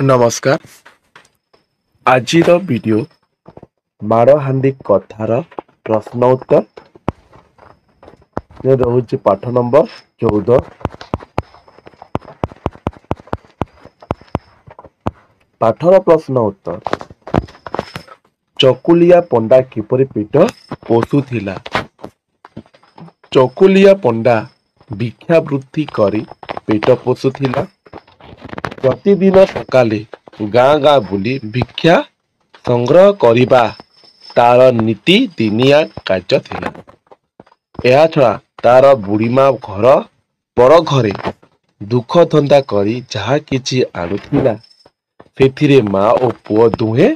नमस्कार। आज वीडियो माड़हांडी कथार प्रश्न उत्तर रोचे पाठ नंबर 14। पाठर प्रश्न उत्तर। चकुलिया पंडा किपरि पेट पोषुथिला? चकुलिया पंडा भिक्षावृत्ति करी पेट पोषुथिला। प्रतिदिन सकाले गाँ गाँ बुली भिक्षा संग्रह करिबा तार नीति दिनिया कार्य थिला। एहा छड़ा तार बुढ़ीमा घर पर घरे दुख धंदा करी जहा किछि आणुथिला सेथिरे माँ और पुओ दुहे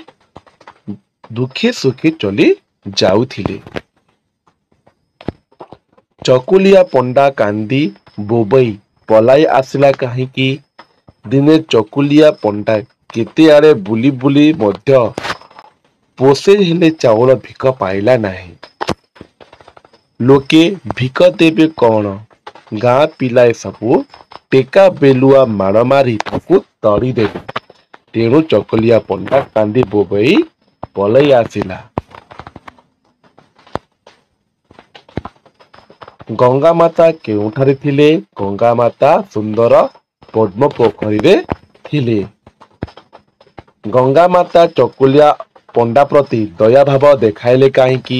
दुखे सुखे चली जाउथिले। चकुलिया पंडा कांदी बोबई पलाई आसिला काहींकि? दिने चकुलिया पंडा केते आड़े बुली बुली मध्य पोसे हेले चाउल भिक पाइला नाही। लोके भिक देबे कौन? गाँ पिलाए सबू टेका बेलुआ माड़ मारी ताकू तड़ी देबे। तेणु चकुलिया पंडा कांदी बोबई पलई आसिला। गंगा माता केउठारे थिले? गंगा माता सुंदर पद्म पोखरी रे थिले। गंगा माता चकुलिया पंडा प्रति दया भाव देखाइले काहींकि?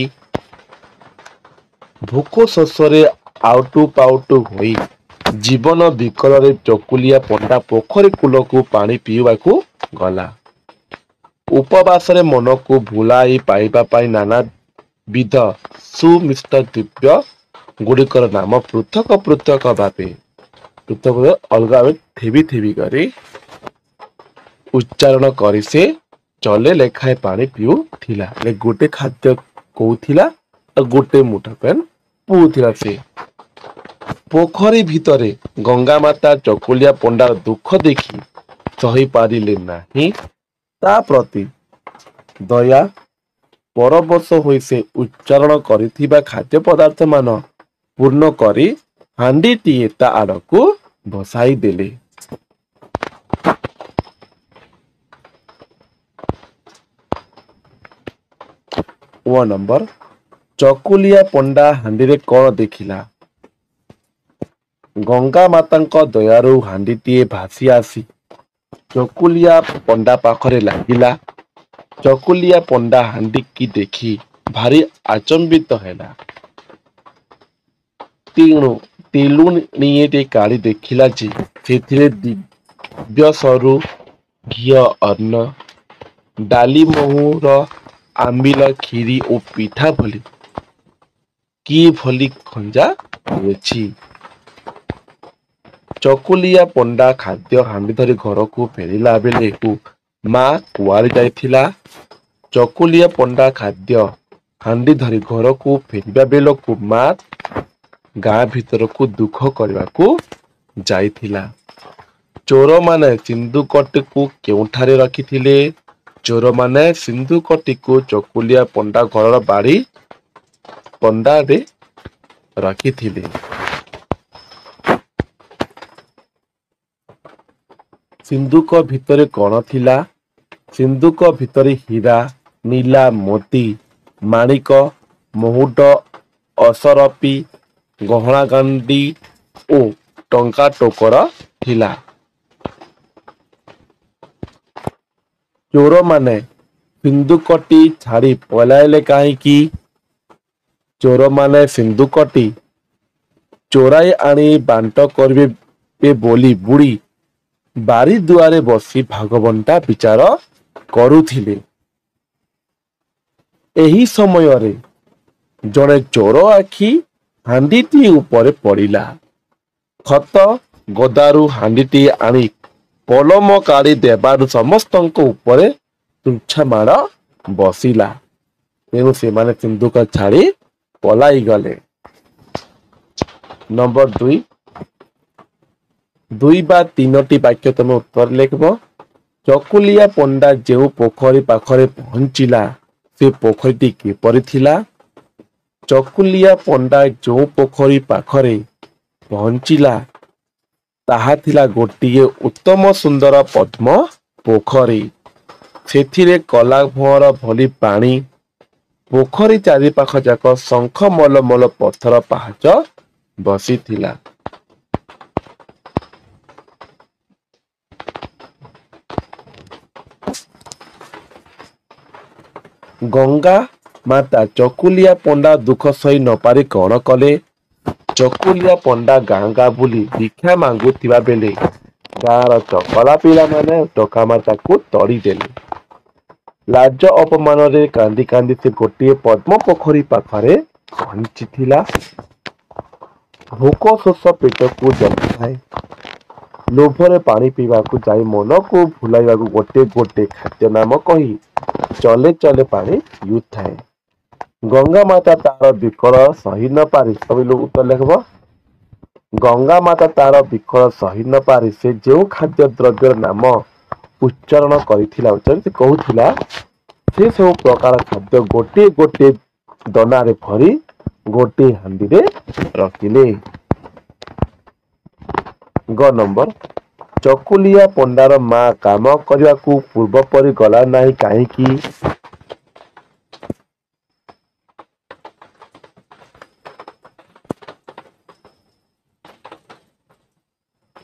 भूख शोषरे आउटू पाउटू होई जीवन विकल रे चकुलिया पंडा पोखरी कूल को पानी पीवाकू गला। उपवास रे मन को भुलाई पाइबा पाई नाना विध सुमिष्ट दिव्य गुड़िकर नाम पृथक पृथक भावे पृथक अलग थेबी थेबी करी उच्चारण करी से चले लेखाए पानी पिउ थिला। गोटे खाद्य कौथिला और गोटे मुठा पेन पुउथिला। से पोखरी भितरे गंगा माता चकुलिया पंडार दुख देखी सही पारिले नाही। ता प्रति दया परवश होई से उच्चारण करिथिबा खाद्य पदार्थ मान पूर्ण करी हांडीटीए ता आड़कू बसाई देले। व नंबर चकुलिया पंडा हांडी रे कौन देखिला? गंगा माता दयारु हांडीटीए भासी आसी चकुलिया पंडा पाखरे लागिला। चकुलिया पंडा हांडी की देखी भारी आचंबित हैला। तेलु निये काली देखिला जे सेथिरे दिव्य सरू घी अन्न डाली महुर आंबिल खीरी और पिठा भली की भली खंजा अछि। चकुलिया पंडा खाद्य हांडी धरी घर को फेरिला बेले को माँ कुआरी जाइथिला। चकुलिया पंडा खाद्य हांडी धरी घर को फेरिबा बेल को माँ गाँ भीतर को दुख करने को जाइथिला। चोर माने सिंधुकटी को केउठारे रखिथिले? चोर माने सिंधुकटी को चकुलिया पंडा घर बाड़ी पंडा रे रखिथिले। सिंधुक भितरे कौन थिला? सिंधुक भितरे हीरा नीला मोती माणिक मुहुट असरपी गहना गांडी ओ टंका टोकर थिला। चोर माने सिंधुकटी छाड़ी पलाइले काहींकि? चोर माने सिंधुकटी चोराई आनी बांट करबे बोली बुढ़ी बारी दुआरे बसी भागवंटा विचार करुथिले। एही समय रे जड़े चोर आखि हांडीटी ऊपर पड़िला। खत गदारू हांडीटी आनी पलम काढ़ी देबारु समस्तंक ऊपर तुच्छा माड़ बसिला। तेणु से माने सिंधुक छाड़ी पलाई गले। नंबर 2 दुई बा तीनोटी वाक्य तुम उत्तर लिखब। चकुलिया पंडा जेउ पोखरी पाखरे पहुंचिला से पोखरीटी किपरि थिला? चकुलिया पंडा जो पोखरी पाखरे पहुंचिला ताहा थिला गोटिए उत्तम सुंदर पद्म ପୋଖରୀ, ସେଥିରେ କଲା ଭଅଁର ଭଳି ପାଣି। ପୋଖରୀ ଚାରିପାଖ ଯାକ ଶଙ୍ଖ ମଲମଲ ପଥର ପାହାଚ ବସିଥିଲା। ଗଙ୍ଗା ମାତା ଚକୁଲିଆ ପଣ୍ଡା ଦୁଃଖ ସହି ନପାରି କଣ କଲେ? ଚକୁଲିଆ ପଣ୍ଡା ଗାଁ ଗାଁ ବୁଲି ଭିକ୍ଷା ମାଗୁଥିବା ବେଳେ ଗାଁର ଚକଲା ପିଲାମାନେ ଟୋକା ମାତାକୁ ତଡ଼ିଦେଲେ। ଲାଜ ଅପମାନରେ କାନ୍ଦି କାନ୍ଦି ସେ ଗୋଟିଏ ପଦ୍ମ ପୋଖରୀ ପାଖରେ ପହଞ୍ଚିଥିଲା। ଭୋକ ଶୋଷ ପେଟକୁ ଜଗିଥାଏ। ଲୋଭରେ ପାଣି ପିଇବାକୁ ଯାଇ ମନକୁ ଭୁଲାଇବାକୁ ଗୋଟେ ଗୋଟେ ଖାଦ୍ୟ ନାମ କହି ଚଲେ ଚଲେ ପାଣି ପିଉଥାଏ। ଗଙ୍ଗା ମାତା ତାର ବିକଳ ସହି ନ ପାରି ଉତ୍ତର ଲେଖିବ। ଗଙ୍ଗା ମାତା ତାର ବିକଳ ସହି ନ ପାରି ସେ ଯେଉଁ ଖାଦ୍ୟ ଦ୍ରବ୍ୟର ନାମ ଉଚ୍ଚାରଣ କରିଥିଲା ସେ କହୁଥିଲା ସେ ସବୁ ପ୍ରକାର ଖାଦ୍ୟ ଗୋଟିଏ ଗୋଟିଏ ଦନାରେ ଭରି ଗୋଟିଏ ହାଣ୍ଡିରେ ରଖିଲେ। ଗ ନମ୍ବର, ଚକୁଲିଆ ପଣ୍ଡାର ମା କାମ କରିବାକୁ ପୂର୍ବ ପରି ଗଲା ନାହିଁ କାହିଁକି?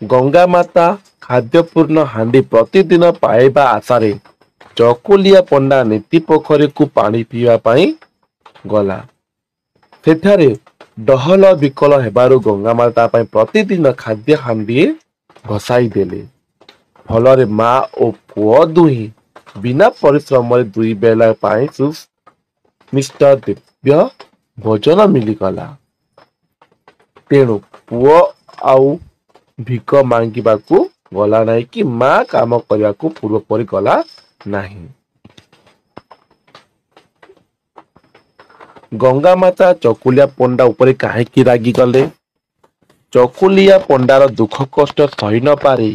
ଗଙ୍ଗା ମାତା ଖାଦ୍ୟପୂର୍ଣ୍ଣ ହାଣ୍ଡି ପ୍ରତିଦିନ ପାଇବା ଆଶାରେ ଚକୁଲିଆ ପଣ୍ଡା ନୀତି ପୋଖରୀକୁ ପାଣି ପିଇବା ପାଇଁ ଗଲା। ସେଠାରେ ଡହଲ ବିକଳ ହେବାରୁ ଗଙ୍ଗା ମାତା ପାଇଁ ପ୍ରତିଦିନ ଖାଦ୍ୟ ହାଣ୍ଡିଏ ଭସାଇ ଦେଲେ। ଫଳରେ ମା ଓ ପୁଅ ଦୁହେଁ ବିନା ପରିଶ୍ରମରେ ଦୁଇ ବେଳା ପାଇଁ ସୁମିଷ୍ଟ ଦିବ୍ୟ ଭୋଜନ ମିଳିଗଲା। ତେଣୁ ପୁଅ ଆଉ ଭିକ ମାଗିବାକୁ ଗଲା ନାହିଁ କି ମା କାମ କରିବାକୁ ପୂର୍ବ ପରି ଗଲା ନାହିଁ। ଗଙ୍ଗା ମାତା ଚକୁଲିଆ ପଣ୍ଡା ଉପରେ କାହିଁକି ରାଗିଗଲେ? ଚକୁଲିଆ ପଣ୍ଡାର ଦୁଃଖ କଷ୍ଟ ସହି ନ ପାରି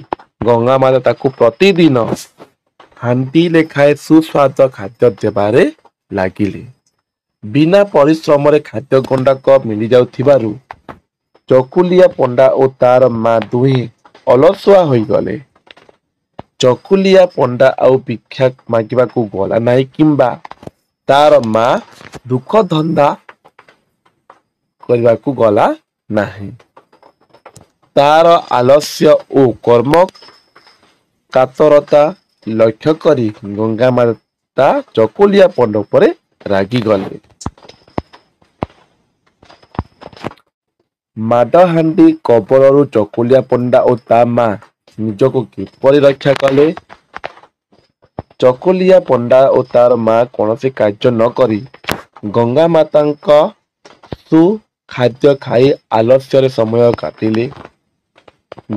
ଗଙ୍ଗା ମାତା ତାକୁ ପ୍ରତିଦିନ ହାଣ୍ଡି ଲେଖାଏ ସୁସ୍ୱାଦ ଖାଦ୍ୟ ଦେବାରେ ଲାଗିଲେ। ବିନା ପରିଶ୍ରମରେ ଖାଦ୍ୟ ଗଣ୍ଡାକ ମିଳିଯାଉଥିବାରୁ ଚକୁଲିଆ ପଣ୍ଡା ଓ ତାର ମା ଦୁହେଁ ଅଳସୁଆ ହୋଇଗଲେ। ଚକୁଲିଆ ପଣ୍ଡା ଆଉ ଭିକ୍ଷା ମାଗିବାକୁ ଗଲା ନାହିଁ କିମ୍ବା ତାର ମା ଦୁଃଖ ଧନ୍ଦା କରିବାକୁ ଗଲା ନାହିଁ। ତାର ଆଲସ୍ୟ ଓ କର୍ମ କାତରତା ଲକ୍ଷ୍ୟ କରି ଗଙ୍ଗା ମାତା ଚକୁଲିଆ ପଣ୍ଡା ଉପରେ ରାଗିଗଲେ। ମାଡହାଣ୍ଡି କବଳରୁ ଚକୁଲିଆ ପଣ୍ଡା ଓ ତା ମା ନିଜକୁ କିପରି ରକ୍ଷା କଲେ? ଚକୁଲିଆ ପଣ୍ଡା ଓ ତାର ମା କୌଣସି କାର୍ଯ୍ୟ ନ କରି ଗଙ୍ଗା ମାତାଙ୍କ ସୁଖାଦ୍ୟ ଖାଇ ଆଲସ୍ୟରେ ସମୟ କାଟିଲେ।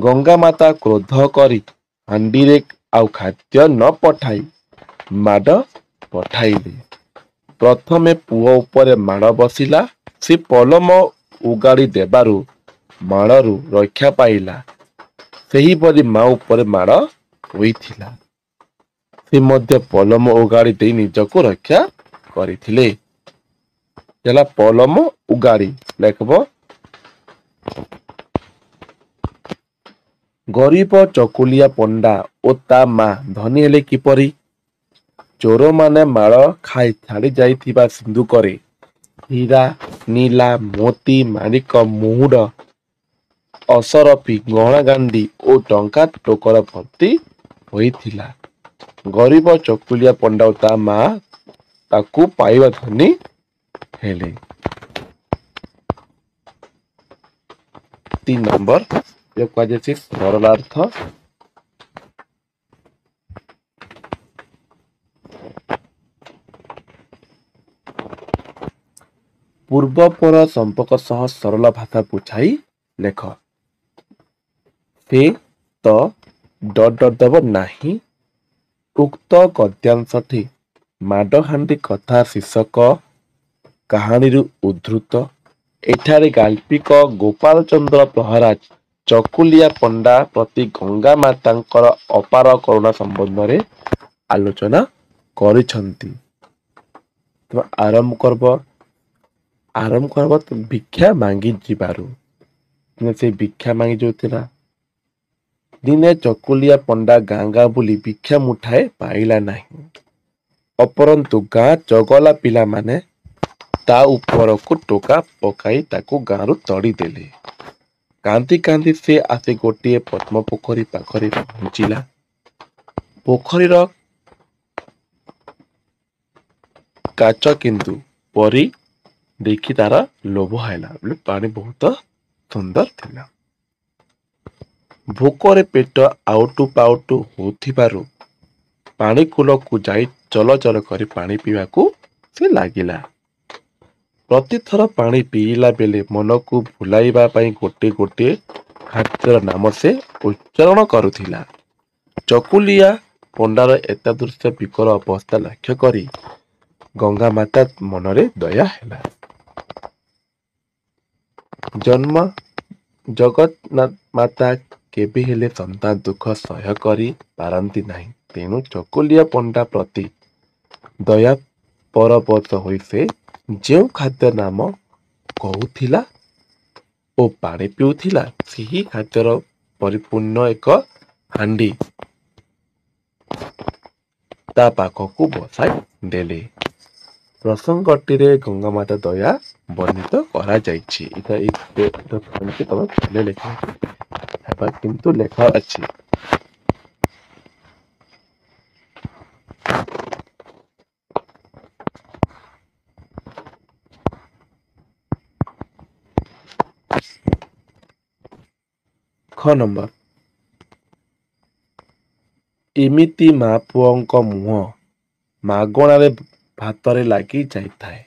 ଗଙ୍ଗା ମାତା କ୍ରୋଧ କରି ହାଣ୍ଡିରେ ଆଉ ଖାଦ୍ୟ ନ ପଠାଇ ମାଡ଼ ପଠାଇଲେ। ପ୍ରଥମେ ପୁଅ ଉପରେ ମାଡ଼ ବସିଲା। ସେ ପଲମ ଉଗାଡ଼ି ଦେବାରୁ ମାଡ଼ରୁ ରକ୍ଷା ପାଇଲା। ସେହିପରି ମା ଉପରେ ମାଡ଼ ହୋଇଥିଲା। ସେ ମଧ୍ୟ ପଲମ ଉଗାଡ଼ି ଦେଇ ନିଜକୁ ରକ୍ଷା କରିଥିଲେ। ହେଲା ପଲମ ଉଗାଡ଼ି ଲେଖିବ। ଗରିବ ଚକୁଲିଆ ପଣ୍ଡା ଓ ତା ମା ଧନୀ ହେଲେ କିପରି? ଚୋରମାନେ ମାଳ ଖାଇ ଛାଡ଼ି ଯାଇଥିବା ସିନ୍ଦୁକରେ ହୀରା, ନୀଲା, ମୋତି, ମାଣିକ, ମହୁଡ଼, ଅସରପି, ଗହଣା ଗାଣ୍ଡି ଓ ଟଙ୍କା ଟୋକର ଭର୍ତ୍ତି ହୋଇଥିଲା। ଗରିବ ଚକୁଲିଆ ପଣ୍ଡା ଓ ତା ମା ତାକୁ ପାଇବା ଧନୀ ହେଲେ। 3 ନମ୍ବର କୁହାଯାଇଛି ସରଳାର୍ଥ। ପୂର୍ବପର ସମ୍ପର୍କ ସହ ସରଳ ଭାଷା ବୁଝାଇ ଲେଖ। ସେ ତ ଦେବ ନାହିଁ। ଉକ୍ତ ଗଦ୍ୟାଂଶଟି ମାଡହାଣ୍ଡି କଥା ଶୀର୍ଷକ କାହାଣୀରୁ ଉଦ୍ଧୃତ। ଏଠାରେ ଗାଳ୍ପିକ ଗୋପାଳ ଚନ୍ଦ୍ର ପ୍ରହରାଜ ଚକୁଲିଆ ପଣ୍ଡା ପ୍ରତି ଗଙ୍ଗା ମାତାଙ୍କର ଅପାର କରୁଣା ସମ୍ବନ୍ଧରେ ଆଲୋଚନା କରିଛନ୍ତି। ଆରମ୍ଭ କରବ ଭିକ୍ଷା ମାଗି ଯିବାରୁ। ସେ ଭିକ୍ଷା ମାଗି ଯାଉଥିଲା। ଦିନେ ଚକୁଲିଆ ପଣ୍ଡା ଗାଁ ଗାଁ ବୁଲି ଭିକ୍ଷା ମୁଠାଏ ପାଇଲା ନାହିଁ। ଅପରନ୍ତୁ ଗାଁ ଚଗଲା ପିଲାମାନେ ତା ଉପରକୁ ଟୋକା ପକାଇ ତାକୁ ଗାଁରୁ ତଡ଼ିଦେଲେ। କାନ୍ଦି କାନ୍ଦି ସେ ଆସି ଗୋଟିଏ ପଦ୍ମ ପୋଖରୀ ପାଖରେ ପହଞ୍ଚିଲା। ପୋଖରୀର କାଚ କିନ୍ତୁ ପରି ଦେଖି ତାର ଲୋଭ ହେଲା। ପାଣି ବହୁତ ସୁନ୍ଦର ଥିଲା। ଭୋକରେ ପେଟ ଆଉଟୁ ପାଉଟୁ ହେଉଥିବାରୁ ପାଣି କୂଳକୁ ଯାଇ ଚଲ ଚଲ କରି ପାଣି ପିଇବାକୁ ସେ ଲାଗିଲା। ପ୍ରତିଥର ପାଣି ପିଇଲା ବେଳେ ମନକୁ ଭୁଲାଇବା ପାଇଁ ଗୋଟିଏ ଗୋଟିଏ ଖାଦ୍ୟର ନାମ ସେ ଉଚ୍ଚାରଣ କରୁଥିଲା। ଚକୁଲିଆ ପଣ୍ଡାର ଏତାଦୃଶ ବିକଳ ଅବସ୍ଥା ଲକ୍ଷ୍ୟ କରି ଗଙ୍ଗା ମାତା ମନରେ ଦୟା ହେଲା। ଜଗନ୍ନାଥ ମାତା କେବେ ହେଲେ ସନ୍ତାନ ଦୁଃଖ ସହ୍ୟ କରି ପାରନ୍ତି ନାହିଁ। ତେଣୁ ଚକୁଲିଆ ପଣ୍ଡା ପ୍ରତି ଦୟା ପରବଶ ହୋଇ ସେ ଯେଉଁ ଖାଦ୍ୟ ନାମ କହୁଥିଲା ଓ ପାଣି ପିଉଥିଲା, ସେହି ଖାଦ୍ୟର ପରିପୂର୍ଣ୍ଣ ଏକ ହାଣ୍ଡି ତା ପାଖକୁ ବସାଇ ଦେଲେ। ପ୍ରସଙ୍ଗଟିରେ ଗଙ୍ଗାମାତା ଦୟା ବର୍ଣ୍ଣିତ କରାଯାଇଛି। କିନ୍ତୁ ଲେଖା ଅଛି। ଖ ନମ୍ବର, ଏମିତି ମା ପୁଅଙ୍କ ମୁହଁ ମାଗଣାରେ ଭାତରେ ଲାଗି ଯାଇଥାଏ।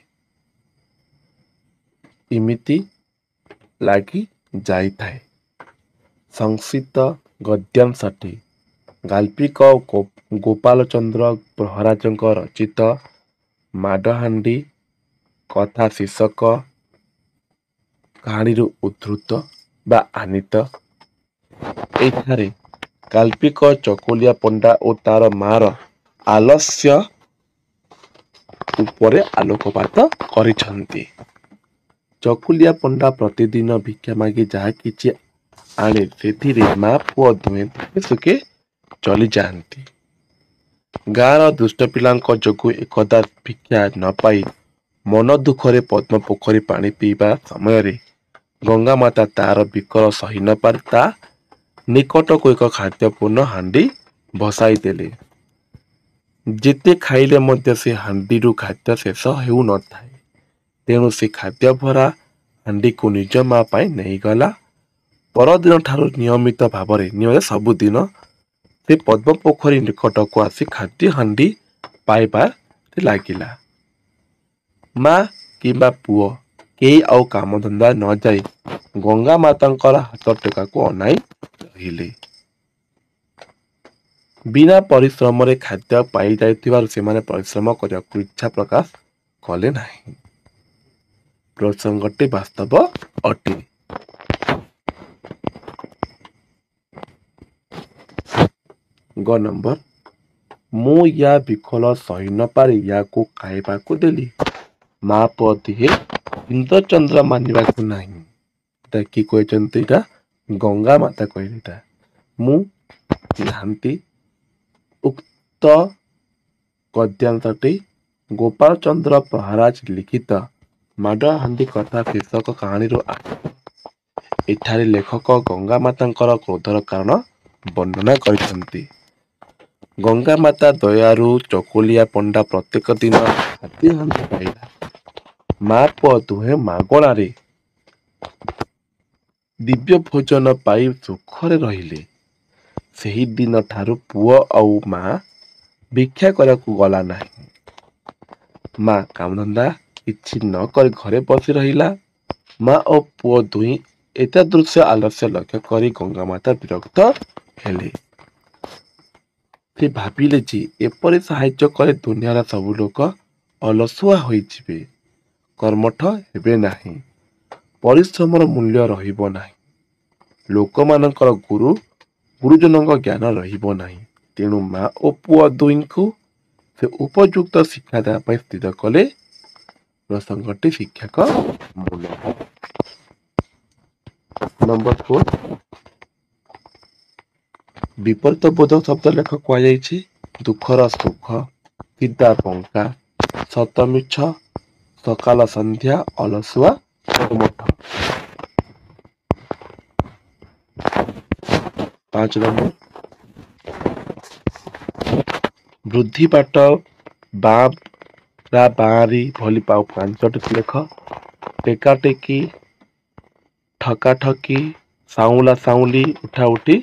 ଏମିତି ଲାଗି ଯାଇଥାଏ। ସଂସ୍କୃତ ଗଦ୍ୟାଂଶଟି ଗାଳ୍ପିକ ଗୋପାଳ ଚନ୍ଦ୍ର ପ୍ରହରାଜଙ୍କ ରଚିତ ମାଡ଼ହାଣ୍ଡି କଥା ଶୀର୍ଷକ କାହାଣୀରୁ ଉଦ୍ଧୃତ ବା ଆନିତ। ଏଠାରେ ଗାଳ୍ପିକ ଚକୁଲିଆ ପଣ୍ଡା ଓ ତାର ମାର ଆଲସ୍ୟ ଉପରେ ଆଲୋକପାତ କରିଛନ୍ତି। ଚକୁଲିଆ ପଣ୍ଡା ପ୍ରତିଦିନ ଭିକ୍ଷା ମାଗି ଯାହା କିଛି ଆଣେ ସେଥିରେ ମା ପୁଅ ଦୁହେଁ ଦୁଃଖେ ସୁଖେ ଚଳିଯାଆନ୍ତି। ଗାଁର ଦୁଷ୍ଟ ପିଲାଙ୍କ ଯୋଗୁଁ ଏକଦା ଭିକ୍ଷା ନ ପାଇ ମନ ଦୁଃଖରେ ପଦ୍ମ ପୋଖରୀ ପାଣି ପିଇବା ସମୟରେ ଗଙ୍ଗାମାତା ତାର ବିକଳ ସହି ନ ପାରି ତା ନିକଟକୁ ଏକ ଖାଦ୍ୟପୂର୍ଣ୍ଣ ହାଣ୍ଡି ବସାଇ ଦେଲେ। ଯେତେ ଖାଇଲେ ମଧ୍ୟ ସେ ହାଣ୍ଡିରୁ ଖାଦ୍ୟ ଶେଷ ହେଉନଥାଏ। ତେଣୁ ସେ ଖାଦ୍ୟ ଭରା ହାଣ୍ଡିକୁ ନିଜ ମା ପାଇଁ ନେଇଗଲା। ପରଦିନ ଠାରୁ ନିୟମିତ ଭାବରେ ସବୁଦିନ ସେ ପଦ୍ମ ପୋଖରୀ ନିକଟକୁ ଆସି ଖାଦ୍ୟ ହାଣ୍ଡି ପାଇବାରେ ଲାଗିଲା। ମା କିମ୍ବା ପୁଅ କେହି ଆଉ କାମଧନ୍ଦା ନ ଯାଇ ଗଙ୍ଗା ମାତାଙ୍କର ହାତ ଟେକାକୁ ଅନାଇ ରହିଲେ। ବିନା ପରିଶ୍ରମରେ ଖାଦ୍ୟ ପାଇଯାଇଥିବାରୁ ସେମାନେ ପରିଶ୍ରମ କରିବାକୁ ଇଚ୍ଛା ପ୍ରକାଶ କଲେ ନାହିଁ। ପ୍ରସଙ୍ଗଟି ବାସ୍ତବ ଅଟେ। ଗ ନମ୍ବର, ମୁଁ ୟା ବିକଳ ସହି ନ ପାରି ୟାକୁ ଖାଇବାକୁ ଦେଲି। ମା ପୁଅ ଦିହେ ଇନ୍ଦ୍ରଚନ୍ଦ୍ର ମାନିବାକୁ ନାହିଁ। ଏଟା କି କହିଛନ୍ତି? ଏଟା ଗଙ୍ଗା ମାତା କହିଲେ। ଏଟା ମୁଁ ନାହାନ୍ତି। ଉକ୍ତ ଗଦ୍ୟାଂଶଟି ଗୋପାଳ ଚନ୍ଦ୍ର ପ୍ରହରାଜ ଲିଖିତ ମାଡ଼ହାଣ୍ଡି କଥା ଶୀର୍ଷକ କାହାଣୀରୁ ଏଠାରେ ଲେଖକ ଗଙ୍ଗା ମାତାଙ୍କର କ୍ରୋଧର କାରଣ ବର୍ଣ୍ଣନା କରିଛନ୍ତି। ଗଙ୍ଗା ମାତା ଦୟାରୁ ଚକୁଲିଆ ପଣ୍ଡା ପ୍ରତ୍ୟେକ ଦିନ ଖାଦ୍ୟ ହାଣ୍ଡି ପାଇଲା। ମା ପୁଅ ଦୁହେଁ ମାଗଣାରେ ଦିବ୍ୟ ଭୋଜନ ପାଇ ସୁଖରେ ରହିଲେ। ସେହି ଦିନ ଠାରୁ ପୁଅ ଆଉ ମା ଭିକ୍ଷା କରିବାକୁ ଗଲା ନାହିଁ। ମା କାମଧନ୍ଦା କିଛି ନ କରି ଘରେ ବସି ରହିଲା। ମା ଓ ପୁଅ ଦୁହିଁ ଏତାଦୃଶ୍ୟ ଆଲସ୍ୟ ଲକ୍ଷ୍ୟ କରି ଗଙ୍ଗାମାତା ବିରକ୍ତ ହେଲେ। ସେ ଭାବିଲେ ଯେ ଏପରି ସାହାଯ୍ୟ କଲେ ଦୁନିଆର ସବୁ ଲୋକ ଅଲସୁଆ ହୋଇଯିବେ, କର୍ମଠ ହେବେ ନାହିଁ, ପରିଶ୍ରମର ମୂଲ୍ୟ ରହିବ ନାହିଁ, ଲୋକମାନଙ୍କର ଗୁରୁଜନଙ୍କ ଜ୍ଞାନ ରହିବ ନାହିଁ। ତେଣୁ ମା ଓ ପୁଅ ଦୁହିଁଙ୍କୁ ସେ ଉପଯୁକ୍ତ ଶିକ୍ଷା ଦେବା ପାଇଁ ସ୍ଥିର କଲେ। ପ୍ରସଙ୍ଗଟି ଶିକ୍ଷକ ମୂଳକ। ନମ୍ବର 4, ବିପରୀତ ବୋଧକ ଶବ୍ଦ ଲେଖ କୁହାଯାଇଛି। ଦୁଃଖର ସୁଖ, ସିଧା ବଙ୍କା, ସତ ମିଛ, ସକାଳ ସନ୍ଧ୍ୟା, ଅଳସୁଆ କର୍ମଠ। 5 ନମ୍ବର ବୃଦ୍ଧି ପାଠ ବାଁରି ଭଳି ପାଉ 5ଟି ଲେଖ। ଟେକାଟେକି, ଠକାଠକି, ସାଉଁଲା ସାଉଁଲି, ଉଠା ଉଠି,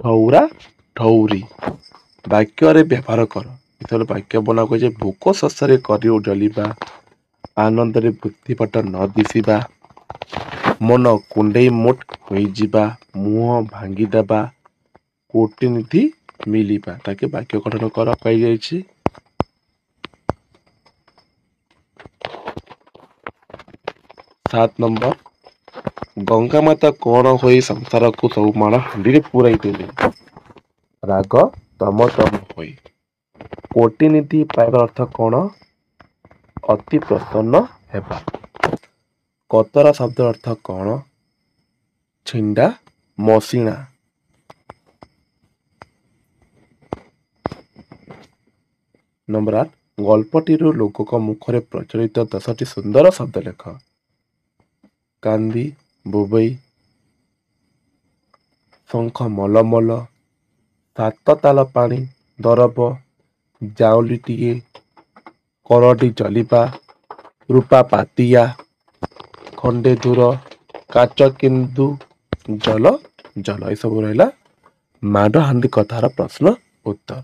ଠଉରା ଠଉରି। ବାକ୍ୟରେ ବ୍ୟବହାର କର। ଏଥର ବାକ୍ୟ ବନା କହିছে ଭୋକ ଶସ୍ୟରେ କରି ଜଳିବା, ଆନନ୍ଦରେ ବୃଦ୍ଧିପାଠ ନ ଦିଶିବା, ମନ କୁଣ୍ଡେଇ ମୋଟ ହୋଇଯିବା, ମୁହଁ ଭାଙ୍ଗିଦେବା, କୋଟିନିଧି ମିଳିବା। ତାକେ ବାକ୍ୟ ଗଠନ କର ପାଇଯାଇଛି। 7 ନମ୍ବର ଗଙ୍ଗା ମାତା କଣ ହୋଇ ସଂସାରକୁ ସବୁ ମାଣ ହାଣ୍ଡିରେ ପୁରାଇ ଦେଲେ? ରାଗ ତମ ହୋଇ। କୋଟିନିଧି ପାଇବା ଅର୍ଥ କଣ? ଅତି ପ୍ରସନ୍ନ ହେବା। କତରା ଶବ୍ଦ ଅର୍ଥ କଣ? ଛିଣ୍ଡା ମସିଣା। ନମ୍ବର 8 ଗଳ୍ପଟିରୁ ଲୋକଙ୍କ ମୁଖରେ ପ୍ରଚଳିତ 10ଟି ସୁନ୍ଦର ଶବ୍ଦ ଲେଖ। କାନ୍ଦି ବୋବେଇ, ଶଙ୍ଖ ମଲମଲ, 7 ତାଲ ପାଣି ଦରବ, ଜାଉଲିଟିଏ, କରଡ଼ି ଜଲିବା, ରୂପା ପାତିଆ, ଖଣ୍ଡେ ଦୂର, କାଚ କିନ୍ଦୁ, ଜଲ ଜଲ। ଏସବୁ ରହିଲା ମାଡ଼ ହାଣ୍ଡି କଥାର ପ୍ରଶ୍ନ ଉତ୍ତର।